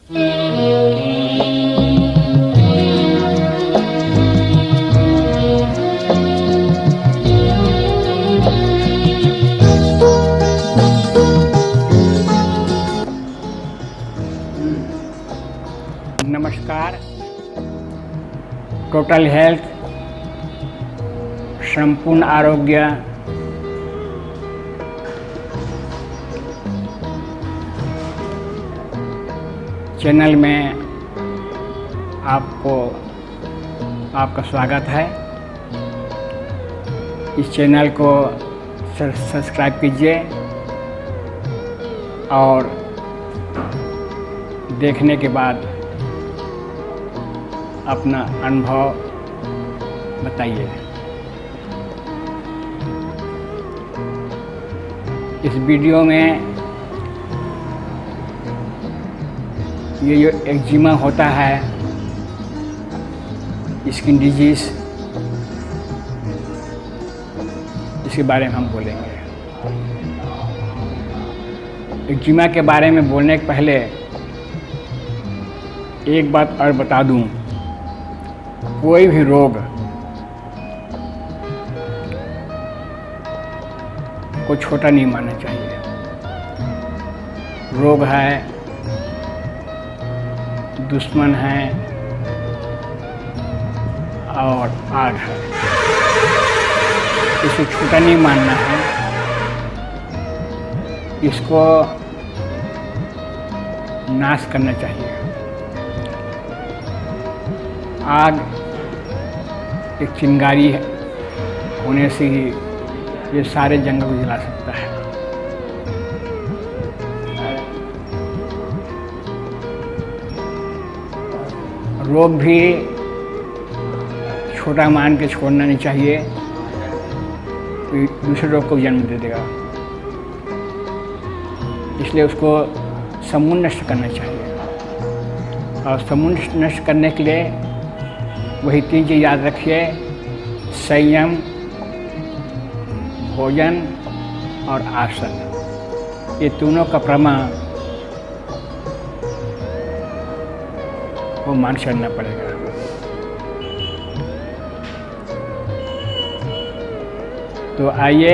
नमस्कार। Total health संपूर्ण आरोग्य चैनल में आपका स्वागत है। इस चैनल को सब्सक्राइब कीजिए और देखने के बाद अपना अनुभव बताइए। इस वीडियो में ये जो एक्जिमा होता है, स्किन डिजीज, इसके बारे में हम बोलेंगे। एक्जिमा के बारे में बोलने के पहले एक बात और बता दूं, कोई भी रोग को छोटा नहीं मानना चाहिए। रोग है, दुश्मन है और आग है, इसे छोटा नहीं मानना है। इसको नाश करना चाहिए। आग एक चिंगारी होने से ही ये सारे जंगल को जला सकता है। रोग भी छोटा मान के छोड़ना नहीं चाहिए, दूसरे रोग को जन्म दे देगा। इसलिए उसको समूल नष्ट करना चाहिए। और समूल नष्ट करने के लिए वही 3 चीज़ याद रखिए: संयम, भोजन और आसन। ये तीनों का प्रमाण को मान चलना पड़ेगा। तो आइए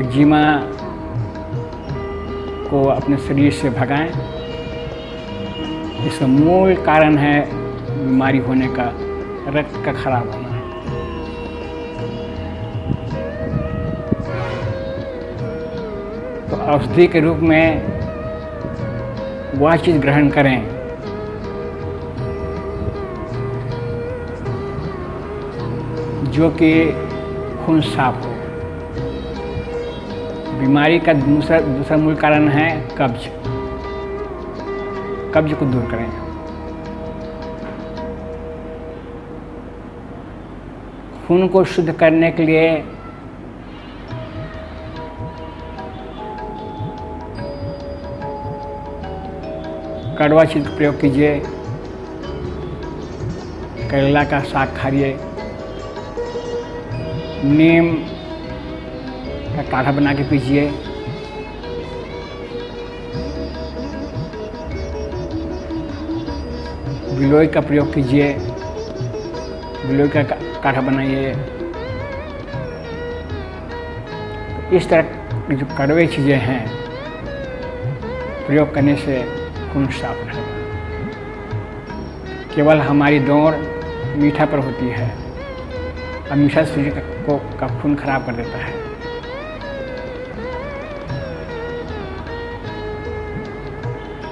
एक्जिमा को अपने शरीर से भगाएं। इसका मूल कारण है बीमारी होने का, रक्त का खराब होना। तो औषधि के रूप में वह चीज़ ग्रहण करें जो कि खून साफ हो। बीमारी का दूसरा मूल कारण है कब्ज। कब्ज को दूर करें। खून को शुद्ध करने के लिए कड़वा चीज़ का प्रयोग कीजिए। करेला का साग खाइए। नीम का काढ़ा बना के पीजिए। गिलोय का प्रयोग कीजिए। गिलोय का काढ़ा बनाइए। इस तरह की जो कड़वे चीज़ें हैं, प्रयोग करने से खून साफ रहेगा। केवल हमारी दौड़ मीठा पर होती है और मीठा शरीर का खून खराब कर देता है।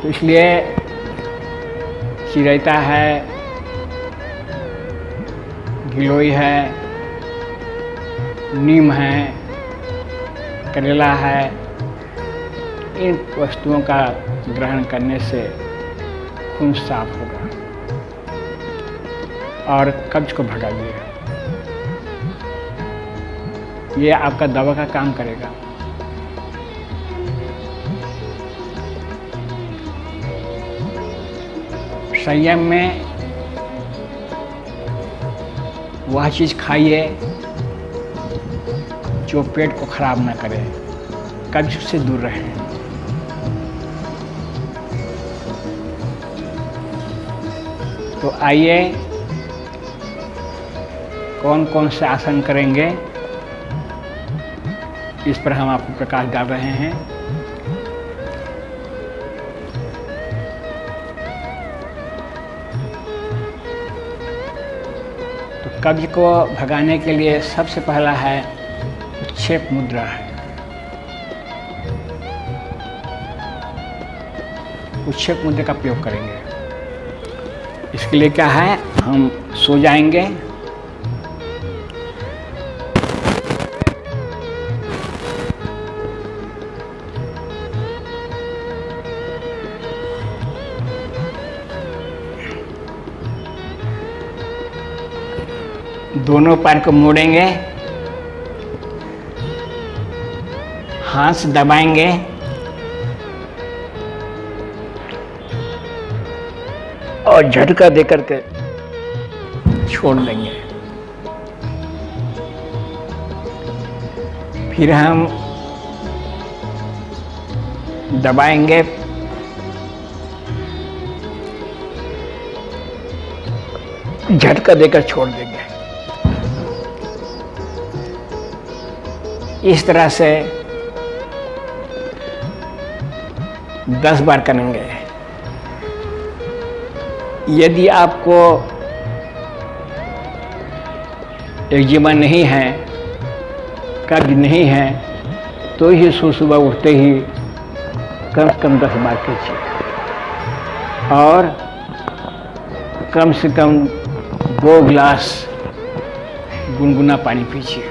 तो इसलिए चिरैता है, गिलोय है, नीम है, करेला है, इन वस्तुओं का ग्रहण करने से खून साफ होगा और कब्ज को भगाइएगा। ये आपका दवा का काम करेगा। संयम में वह चीज़ खाइए जो पेट को खराब ना करे, कब्ज से दूर रहें। तो आइए कौन कौन से आसन करेंगे इस पर हम आपको प्रकाश डाल रहे हैं। तो कब्ज को भगाने के लिए सबसे पहला है उत्क्षेप मुद्रा है। उत्क्षेप मुद्रा का प्रयोग करेंगे। इसके लिए क्या है, हम सो जाएंगे, दोनों पैर को मोड़ेंगे, हाथ से दबाएंगे और झटका देकर के छोड़ देंगे। फिर हम दबाएंगे, झटका देकर छोड़ देंगे। इस तरह से 10 बार करेंगे। यदि आपको एक्जिमा नहीं है, कब्ज नहीं है, तो ही सुबह उठते ही कम से कम 10 बार कीजिए और कम से कम 2 गिलास गुनगुना पानी पीजिए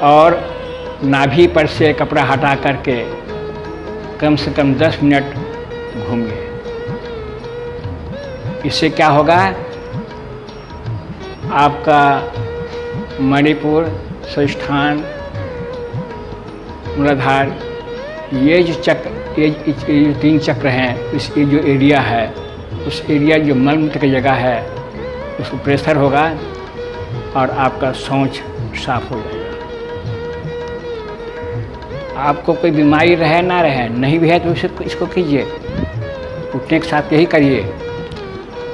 और नाभि पर से कपड़ा हटा करके कम से कम 10 मिनट घूमिए। इससे क्या होगा, आपका मणिपुर, स्वादिष्ठान, मूलाधार, ये जो चक्र, ये 3 चक्र हैं, इस ये जो एरिया है, उस एरिया जो मलमूत्र की जगह है, उसको प्रेशर होगा और आपका शौच साफ हो जाएगा। आपको कोई बीमारी रहे ना रहे, नहीं भी है तो इसको कीजिए, उठने के साथ यही करिए।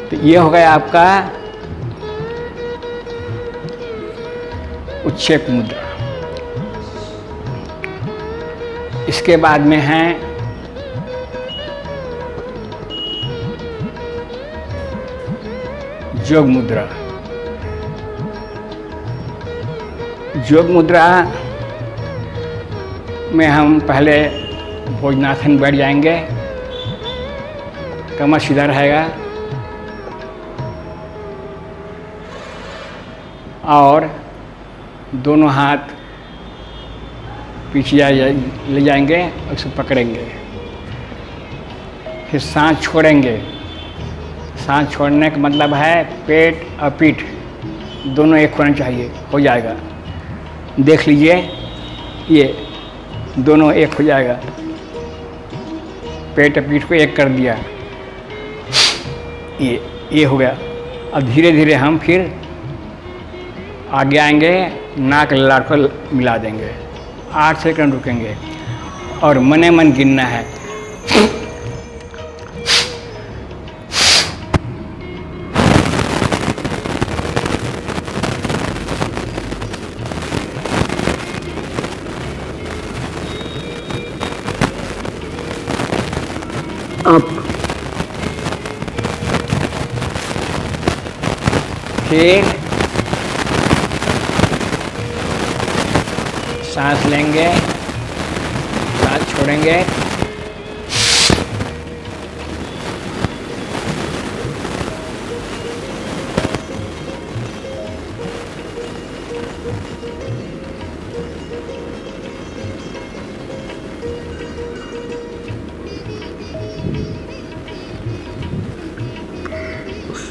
तो ये हो गया आपका उत्क्षेप मुद्रा। इसके बाद में है योग मुद्रा। योग मुद्रा में हम पहले भोजनासन बैठ जाएंगे, कमर सीधा रहेगा और दोनों हाथ पीछे ले जाएंगे और उसे पकड़ेंगे। फिर सांस छोड़ेंगे। सांस छोड़ने का मतलब है पेट और पीठ दोनों एक होना चाहिए, हो जाएगा। देख लीजिए, ये दोनों एक हो जाएगा। पेट और पीठ को एक कर दिया, ये हो गया। अब धीरे धीरे हम फिर आगे आएंगे, नाक ललाट को मिला देंगे, 8 सेकंड रुकेंगे और मने मन गिनना है। अप, फिर सांस लेंगे, सांस छोड़ेंगे,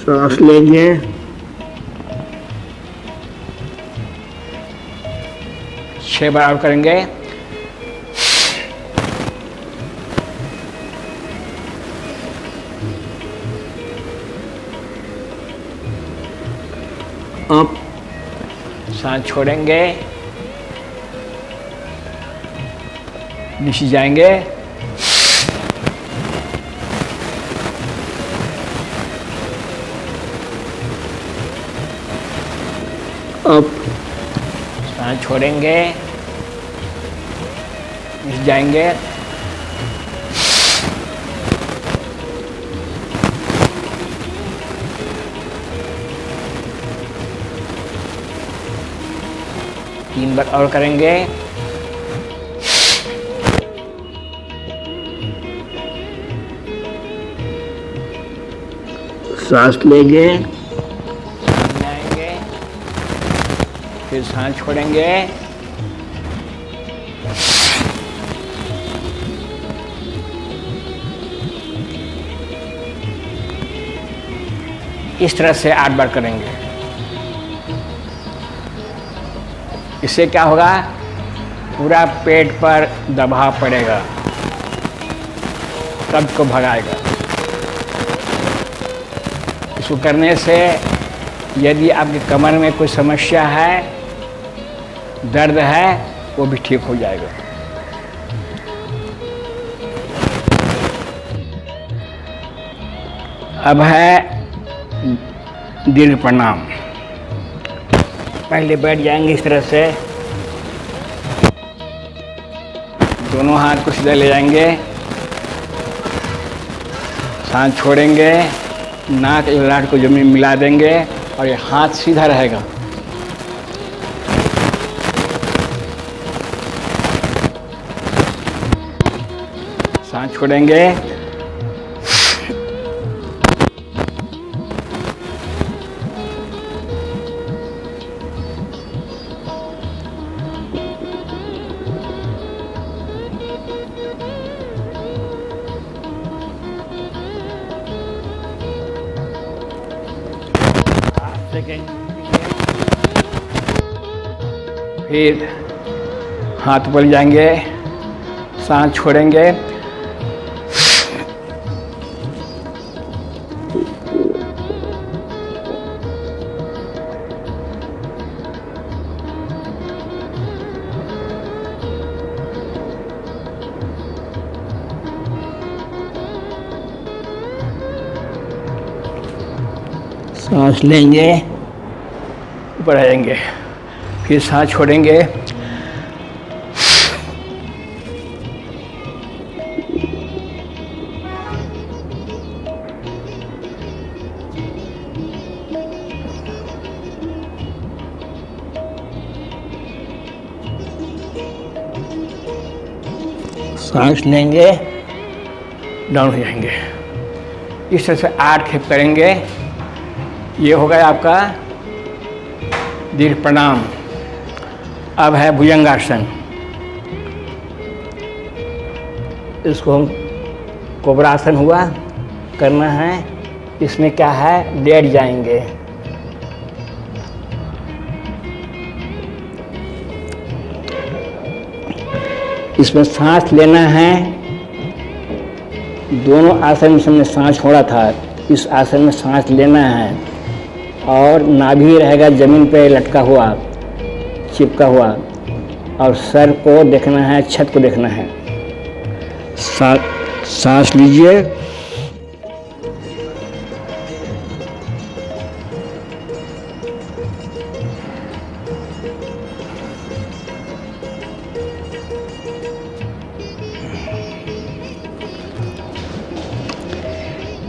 सांस लेंगे, छह बार और करेंगे। अब सांस छोड़ेंगे, नीचे जाएंगे, अब सांस छोड़ेंगे, घिस जाएंगे, तीन बार और करेंगे। सांस लेंगे, जाएंगे, फिर सांस छोड़ेंगे, इस तरह से 8 बार करेंगे। इससे क्या होगा, पूरा पेट पर दबाव पड़ेगा, कब्ज को भगाएगा। इसको करने से यदि आपकी कमर में कोई समस्या है, दर्द है, वो भी ठीक हो जाएगा। अब है दीर्घ प्रणाम। पहले बैठ जाएंगे इस तरह से, दोनों हाथ को सीधा ले जाएंगे, सांस छोड़ेंगे, नाक ललाट को जमीन मिला देंगे और ये हाथ सीधा रहेगा। सांस छोड़ेंगे, फिर हाथ ऊपर जाएंगे, सांस छोड़ेंगे, सांस लेंगे, ऊपर आएंगे, फिर सांस छोड़ेंगे, सांस लेंगे, डाउन हो जाएंगे। इस तरह से 8 खेप करेंगे। ये होगा आपका दीर्घ प्रणाम। अब है भुजंगासन। इसको हम कोबरासन हुआ करना है। इसमें क्या है, लेट जाएंगे, इसमें सांस लेना है। दोनों आसन में हमने सांस छोड़ा था, इस आसन में सांस लेना है और नाभि रहेगा जमीन पे लटका हुआ, चिपका हुआ, और सर को देखना है, छत को देखना है। सांस लीजिए,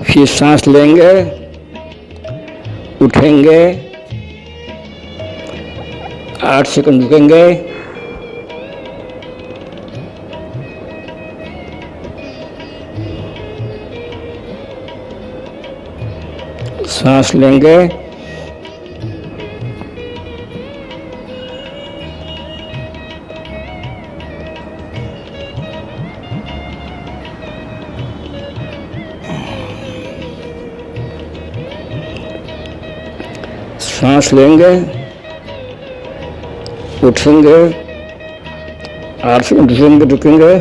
फिर सांस लेंगे, उठेंगे, 8 सेकंड रुकेंगे, सांस लेंगे, सांस लेंगे, उठेंगे, 8 सेकंड रुकेंगे, रुकेंगे,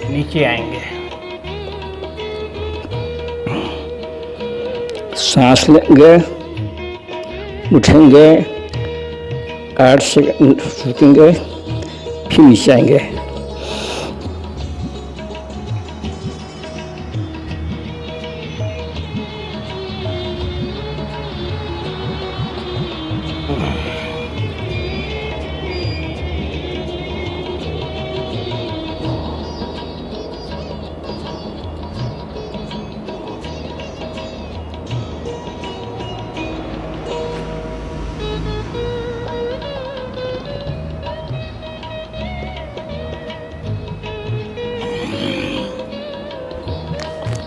नीचे आएंगे, सांस लेंगे, उठेंगे, 8 सेकंड रुकेंगे, फिर नीचे आएंगे।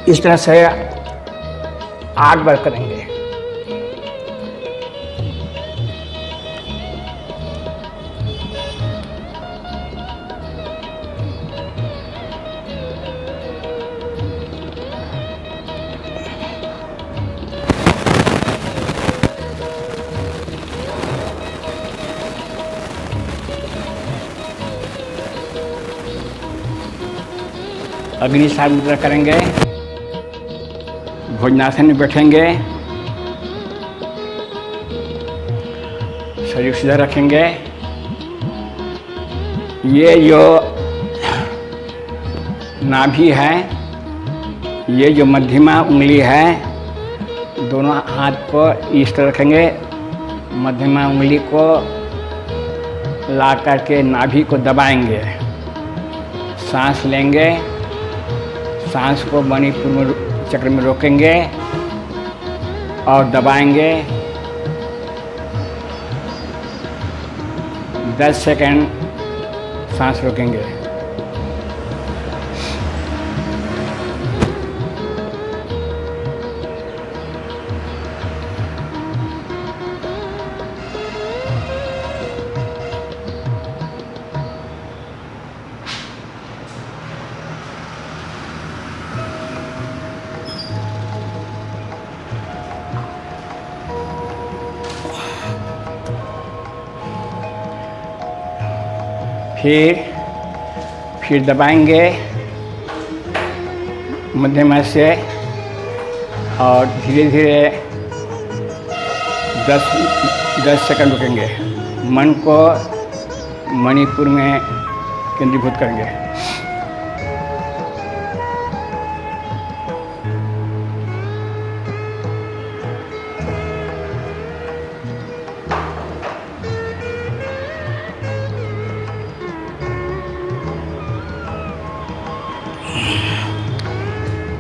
इस तरह से 8 बार करेंगे। अग्नि सार मुद्रा करेंगे, भोजनासन में बैठेंगे, शरीर सीधा रखेंगे। ये जो नाभि है, ये जो मध्यमा उंगली है, दोनों हाथ को इस तरह रखेंगे। मध्यमा उंगली को ला करके नाभि को दबाएंगे, सांस लेंगे, सांस को मणिपुर चक्र में रोकेंगे और दबाएंगे। 10 सेकंड सांस रोकेंगे। फिर दबाएंगे मध्यमा से और धीरे धीरे 10 सेकंड रुकेंगे। मन को मणिपुर में केंद्रीभूत करेंगे।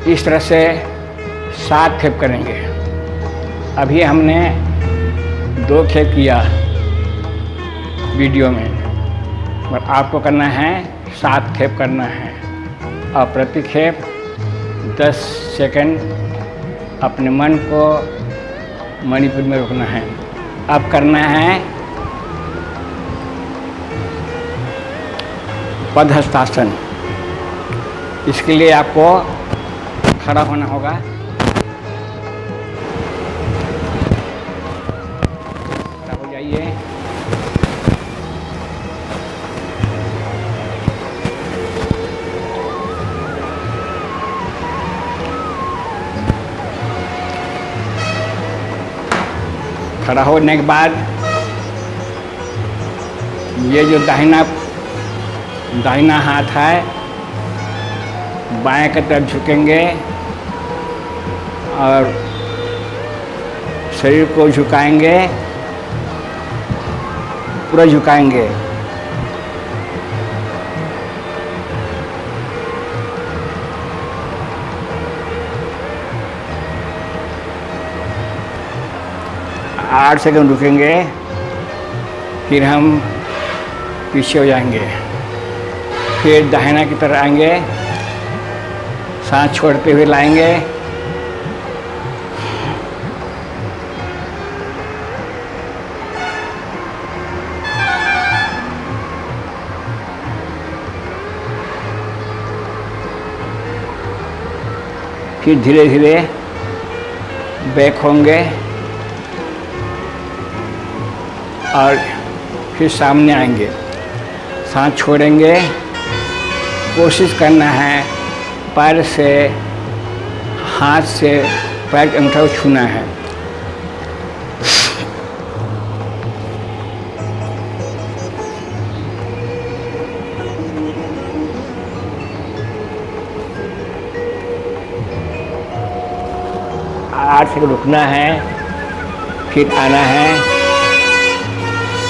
इस तरह से 7 खेप करेंगे। अभी हमने 2 खेप किया वीडियो में, और आपको करना है 7 खेप करना है। और प्रति खेप 10 सेकंड अपने मन को मणिपुर में रोकना है। अब करना है पद्महस्तासन। इसके लिए आपको खड़ा होना होगा। खड़ा हो जाइए। खड़ा होने के बाद ये जो दाहिना हाथ है, बाएं की तरफ झुकेंगे और शरीर को झुकाएंगे, पूरा झुकाएंगे। आठ सेकंड रुकेंगे, फिर हम पीछे हो जाएंगे। फिर दाहिना की तरफ आएंगे, सांस छोड़ते हुए लाएंगे। फिर धीरे धीरे बैक होंगे और फिर सामने आएंगे। सांस छोड़ेंगे। कोशिश करना है पैर से, हाथ से पैर के अंगूठा को छूना है। आठ से रुकना है, फिर आना है,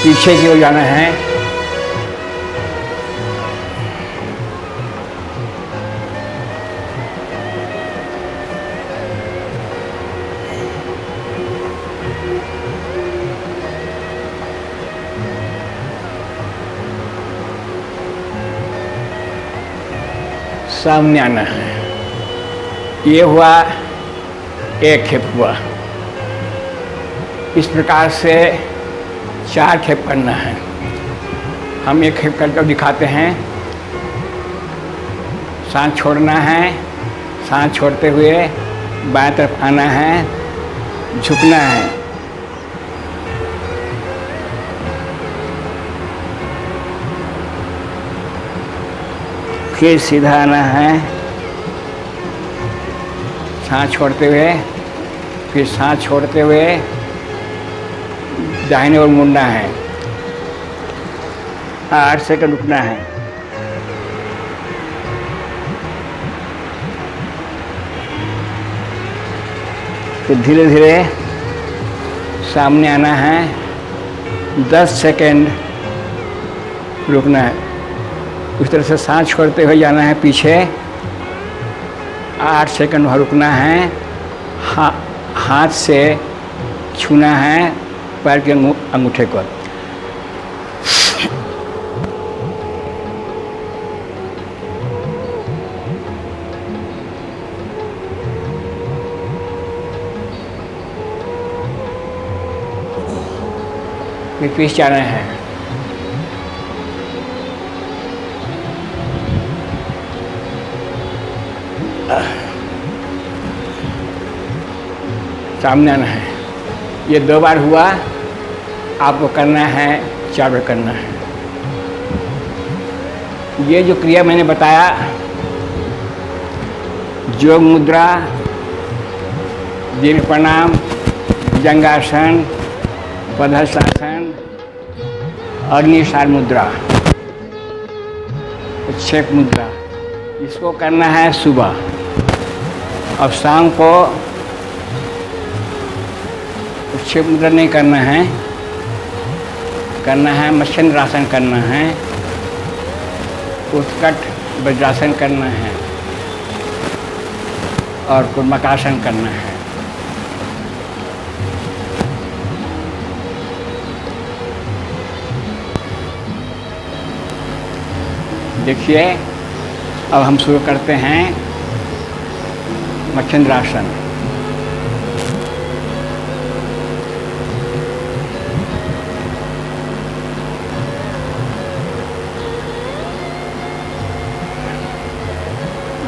पीछे की ओर जाना है। सामने आना है। ये हुआ एक खेप हुआ। इस प्रकार से 4 खेप करना है। हम एक खेप करके दिखाते हैं। सांस छोड़ना है, सांस छोड़ते हुए बाएं तरफ आना है, झुकना है, फिर सीधा आना है, सांस छोड़ते हुए, फिर सांस छोड़ते हुए दाहिने ओर मुड़ना है, 8 सेकंड रुकना है। फिर धीरे धीरे सामने आना है, 10 सेकंड रुकना है। उस तरह से सांस छोड़ते हुए जाना है पीछे, 8 सेकंड वहाँ रुकना है। हाथ से छूना है पैर के अंगूठे को। फिर पीछे जाना है। सामने आना है। ये 2 बार हुआ, आपको करना है 4 बार करना है। ये जो क्रिया मैंने बताया, योग मुद्रा, दीर्घ प्रणाम, भुजंगासन, पद्मासन, अग्निसार मुद्रा, उच्छेप मुद्रा, इसको करना है सुबह। और शाम को उच्छेप मुद्रा नहीं करना है, मत्स्येंद्रासन करना है, उत्कट वज्रासन करना है और कुर्मकासन करना है। देखिए, अब हम शुरू करते हैं मत्स्येंद्रासन।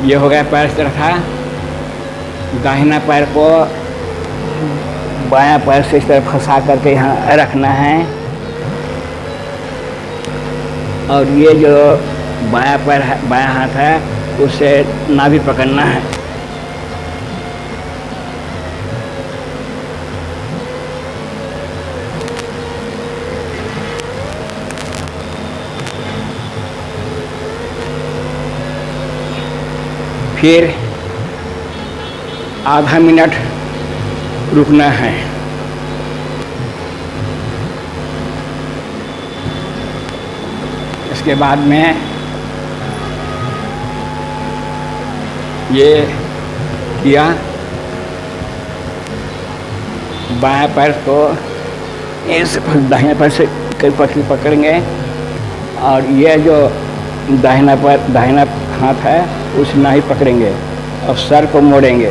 ये हो गया पैर इस तरह था। दाहिना पैर को बायां पैर से इस तरह फंसा करके यहाँ रखना है और ये जो बायां पैर है, बायां हाथ है, उसे नाभि पकड़ना है। फिर आधा मिनट रुकना है। इसके बाद में ये किया, बाएं पैर को इस दाहिने पैर से पकड़ेंगे और ये जो दाहिना हाथ है उस नाभि पकड़ेंगे और सर को मोड़ेंगे।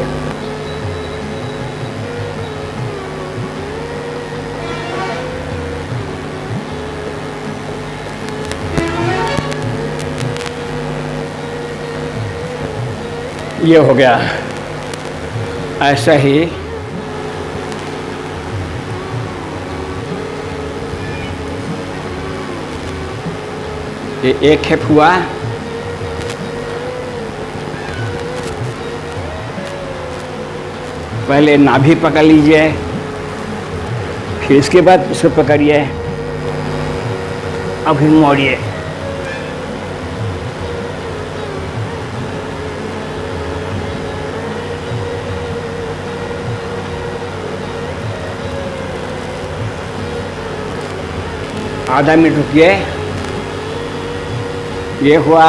ये हो गया। ऐसा ही ये एक खेप हुआ। पहले नाभि पकड़ लीजिए, फिर इसके बाद इसको पकड़िए, अभी मोड़िए। आधा मिनट रुकिए। ये हुआ,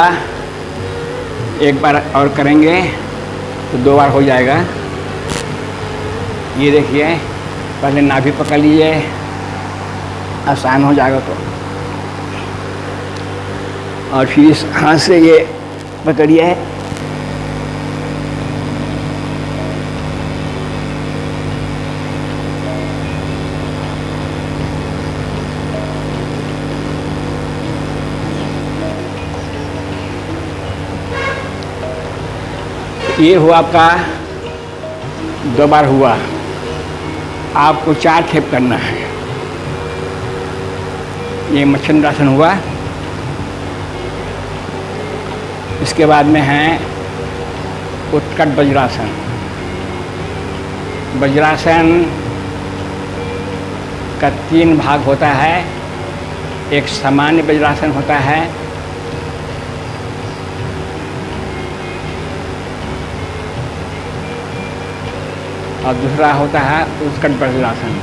एक बार और करेंगे तो 2 बार हो जाएगा। ये देखिए, पहले नाभि पकड़ लीजिए, आसान हो जाएगा तो। और फिर इस हाथ से ये पकड़िए, ये हुआ आपका 2 बार हुआ। आपको 4 खेप करना है। ये मच्छिंद्रासन हुआ। इसके बाद में है उत्कट वज्रासन। वज्रासन का 3 भाग होता है। एक सामान्य वज्रासन होता है, और दूसरा होता है उत्कट वज्रासन।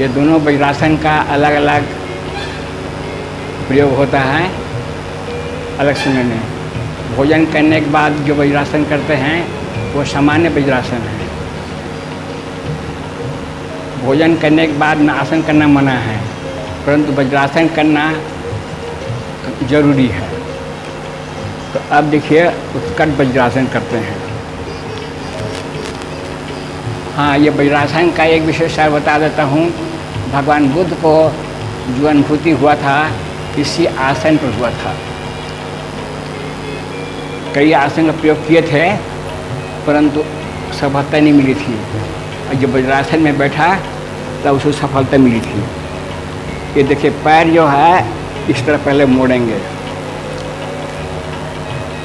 ये दोनों वज्रासन का अलग अलग प्रयोग होता है अलग समय में। भोजन करने के बाद जो वज्रासन करते हैं वो सामान्य वज्रासन है। भोजन करने के बाद में आसन करना मना है, परंतु वज्रासन करना जरूरी है। तो अब देखिए उत्कट वज्रासन करते हैं। हाँ, ये वज्रासन का एक विशेषता बता देता हूँ। भगवान बुद्ध को जो अनुभूति हुआ था इसी आसन पर हुआ था। कई आसन का प्रयोग किए थे परंतु सफलता नहीं मिली थी, और जब वज्रासन में बैठा तब उसको सफलता मिली थी। ये देखिए, पैर जो है इस तरह पहले मोड़ेंगे।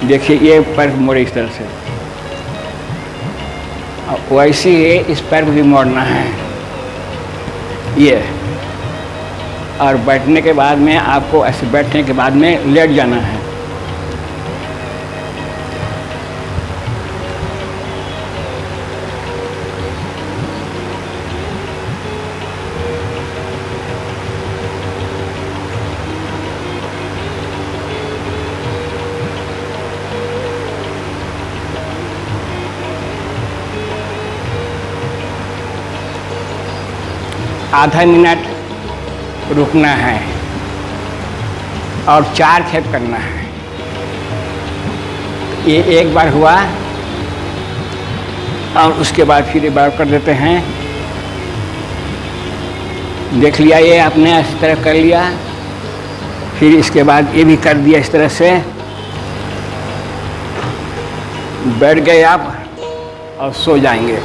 देखिए, ये पैर मोड़े इस तरह से, और वैसे ही इस पैर को भी मोड़ना है ये। और बैठने के बाद में आपको ऐसे बैठने के बाद में लेट जाना है। आधा मिनट रुकना है और 4 खेप करना है। ये एक बार हुआ, और उसके बाद फिर एक बार कर देते हैं। देख लिया, ये आपने इस तरह कर लिया। फिर इसके बाद ये भी कर दिया इस तरह से। बैठ गए आप और सो जाएंगे।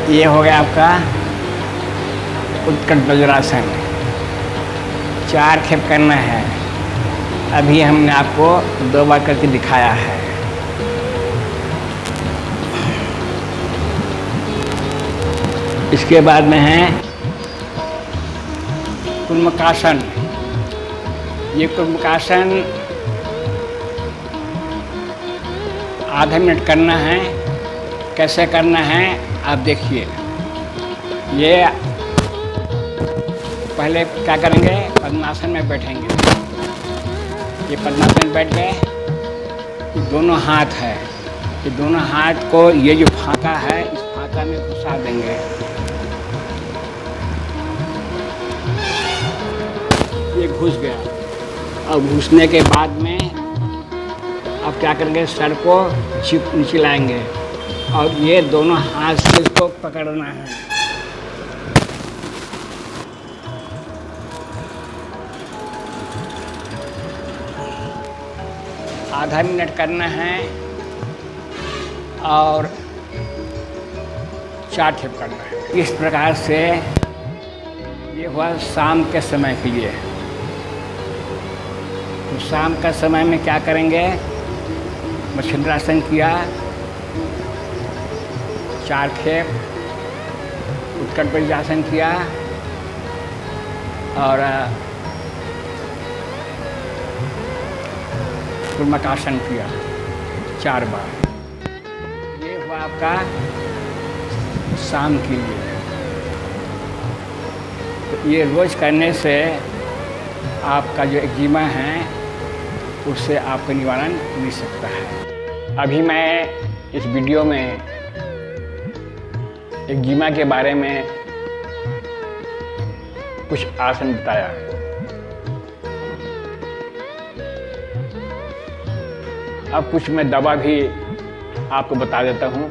ये हो गया आपका उत्कट वज्रासन। 4 खेप करना है। अभी हमने आपको 2 बार करके दिखाया है। इसके बाद में है कुंभकासन। ये कुंभकासन आधा मिनट करना है। कैसे करना है आप देखिए। ये पहले क्या करेंगे, पद्मासन में बैठेंगे। ये पद्मासन में बैठ गए, ये दोनों हाथ है, ये दोनों हाथ को ये जो फाका है इस फाका में घुसा देंगे। ये घुस गया। और घुसने के बाद में अब क्या करेंगे, सर को नीचे लाएंगे और ये दोनों हाथ से इसको पकड़ना है। आधा मिनट करना है और 4 ठेप करना है। इस प्रकार से ये हुआ शाम के समय के लिए। तो शाम का समय में क्या करेंगे? मच्छिंद्रासन किया, 4 ठेप, उत्कट वज्रासन किया और कुर्मकासन किया 4 बार। ये हुआ आपका शाम के लिए। तो ये रोज करने से आपका जो एक्जिमा है उससे आपका निवारण मिल सकता है। अभी मैं इस वीडियो में एक्जिमा के बारे में कुछ आसन बताया। अब कुछ मैं दवा भी आपको बता देता हूँ।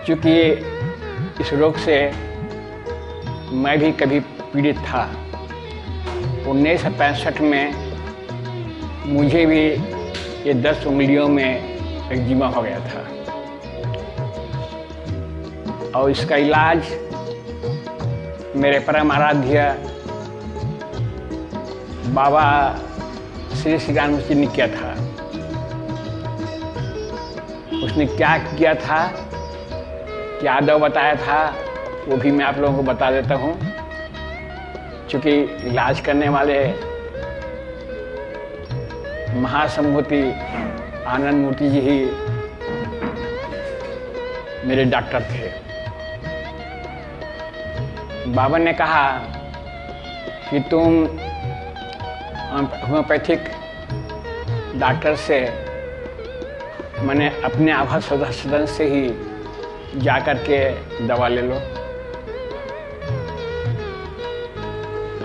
क्योंकि इस रोग से मैं भी कभी पीड़ित था। 1965 में मुझे भी ये 10 उंगलियों में एक्जिमा हो गया था और इसका इलाज मेरे परम आराध्य बाबा श्री श्री राम जी ने किया था। उसने क्या किया था, क्या दवा बताया था, वो भी मैं आप लोगों को बता देता हूँ। क्योंकि इलाज करने वाले महासंभूति आनंद मूर्ति जी ही मेरे डॉक्टर थे। बाबा ने कहा कि तुम होम्योपैथिक डॉक्टर से मैंने अपने आभा सदन से ही जा कर के दवा ले लो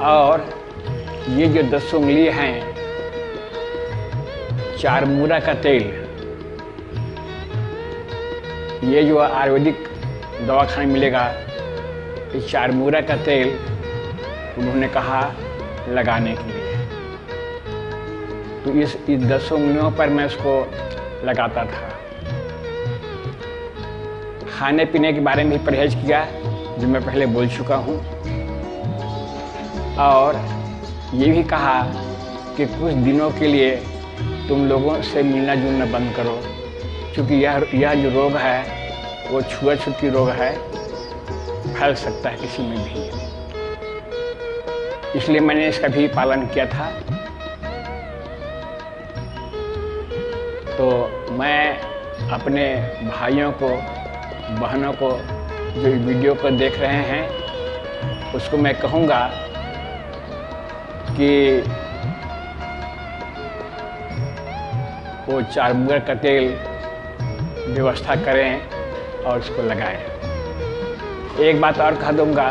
और ये जो 10 उंगली हैं, 4 मूरा का तेल, ये जो आयुर्वेदिक दवाखाने मिलेगा, इस 4 मूरा का तेल उन्होंने कहा लगाने के लिए। तो इस 10 उंगलियों पर मैं उसको लगाता था। खाने पीने के बारे में भी परहेज किया, जो मैं पहले बोल चुका हूँ। और ये भी कहा कि कुछ दिनों के लिए तुम लोगों से मिलना जुलना बंद करो, क्योंकि यह जो रोग है वो छुआछूत रोग है, फैल सकता है किसी में भी। इसलिए मैंने इसका भी पालन किया था। तो मैं अपने भाइयों को, बहनों को जो वीडियो को देख रहे हैं, उसको मैं कहूँगा कि वो 4 मूरा का तेल व्यवस्था करें और उसको लगाएं। एक बात और कह दूँगा,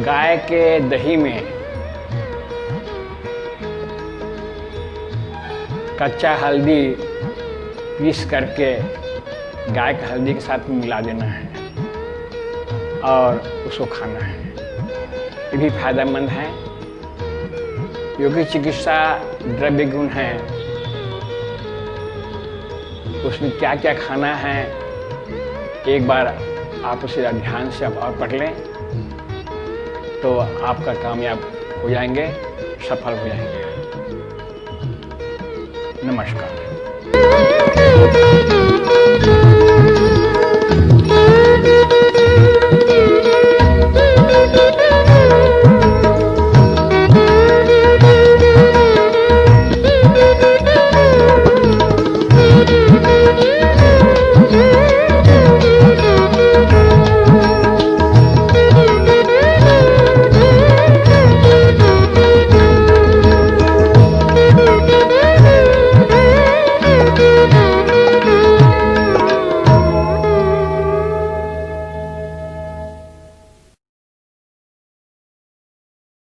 गाय के दही में कच्चा हल्दी पीस करके गाय का हल्दी के साथ मिला देना है और उसको खाना है। ये भी फायदेमंद है। योगिक चिकित्सा द्रव्य गुण है, उसमें क्या क्या खाना है, एक बार आप उसे ध्यान से अब और पढ़ लें तो आपका कामयाब हो जाएंगे, सफल हो जाएंगे। नमस्कार।